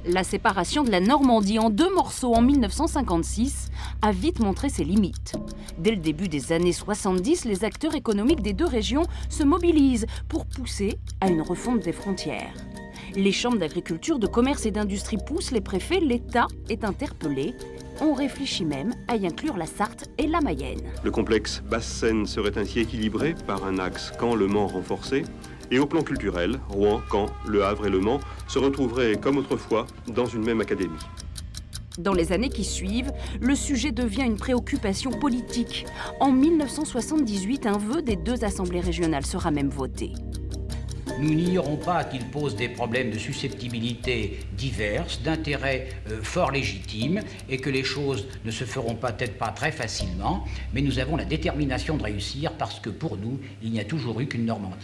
La séparation de la Normandie en deux morceaux en 1956 a vite montré ses limites. Dès le début des années 70, les acteurs économiques des deux régions se mobilisent pour pousser à une refonte des frontières. Les chambres d'agriculture, de commerce et d'industrie poussent les préfets, l'État est interpellé. On réfléchit même à y inclure la Sarthe et la Mayenne. Le complexe Basse-Seine serait ainsi équilibré par un axe Caen-Le Mans renforcé. Et au plan culturel, Rouen, Caen, Le Havre et Le Mans se retrouveraient comme autrefois dans une même académie. Dans les années qui suivent, le sujet devient une préoccupation politique. En 1978, un vœu des deux assemblées régionales sera même voté. Nous n'ignorons pas qu'il pose des problèmes de susceptibilité diverses, d'intérêts fort légitimes, et que les choses ne se feront peut-être pas très facilement, mais nous avons la détermination de réussir parce que pour nous, il n'y a toujours eu qu'une Normandie.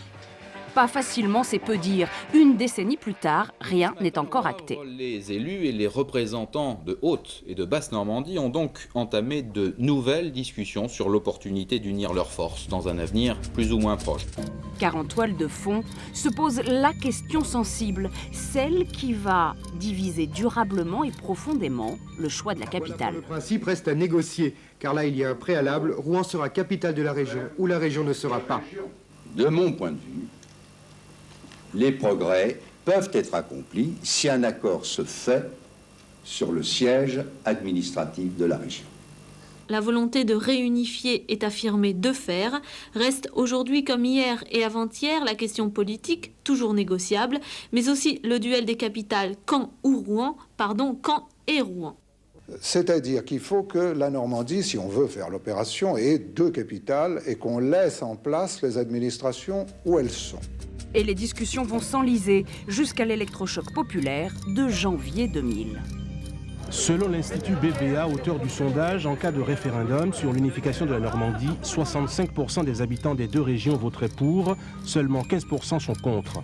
Pas facilement, c'est peu dire. Une décennie plus tard, rien n'est encore acté. Les élus et les représentants de Haute et de Basse-Normandie ont donc entamé de nouvelles discussions sur l'opportunité d'unir leurs forces dans un avenir plus ou moins proche. Car en toile de fond se pose la question sensible, celle qui va diviser durablement et profondément le choix de la capitale. Le principe reste à négocier, car là il y a un préalable. Rouen sera capitale de la région, ou la région ne sera pas. De mon point de vue, les progrès peuvent être accomplis si un accord se fait sur le siège administratif de la région. La volonté de réunifier est affirmée de fer. Reste aujourd'hui comme hier et avant-hier la question politique, toujours négociable, mais aussi le duel des capitales Caen et Rouen. C'est-à-dire qu'il faut que la Normandie, si on veut faire l'opération, ait deux capitales et qu'on laisse en place les administrations où elles sont. Et les discussions vont s'enliser jusqu'à l'électrochoc populaire de janvier 2000. Selon l'Institut BVA, auteur du sondage, en cas de référendum sur l'unification de la Normandie, 65% des habitants des deux régions voteraient pour, seulement 15% sont contre.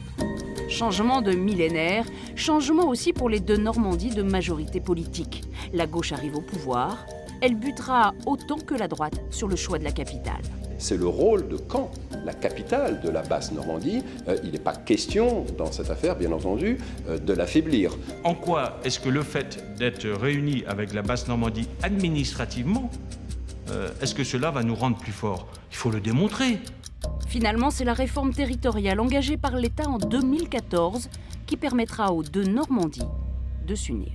Changement de millénaire, changement aussi pour les deux Normandies de majorité politique. La gauche arrive au pouvoir, elle butera autant que la droite sur le choix de la capitale. C'est le rôle de Caen, la capitale de la Basse-Normandie. Il n'est pas question, dans cette affaire, bien entendu, de l'affaiblir. En quoi est-ce que le fait d'être réunis avec la Basse-Normandie administrativement, est-ce que cela va nous rendre plus forts? Il faut le démontrer. Finalement, c'est la réforme territoriale engagée par l'État en 2014 qui permettra aux deux Normandies de s'unir.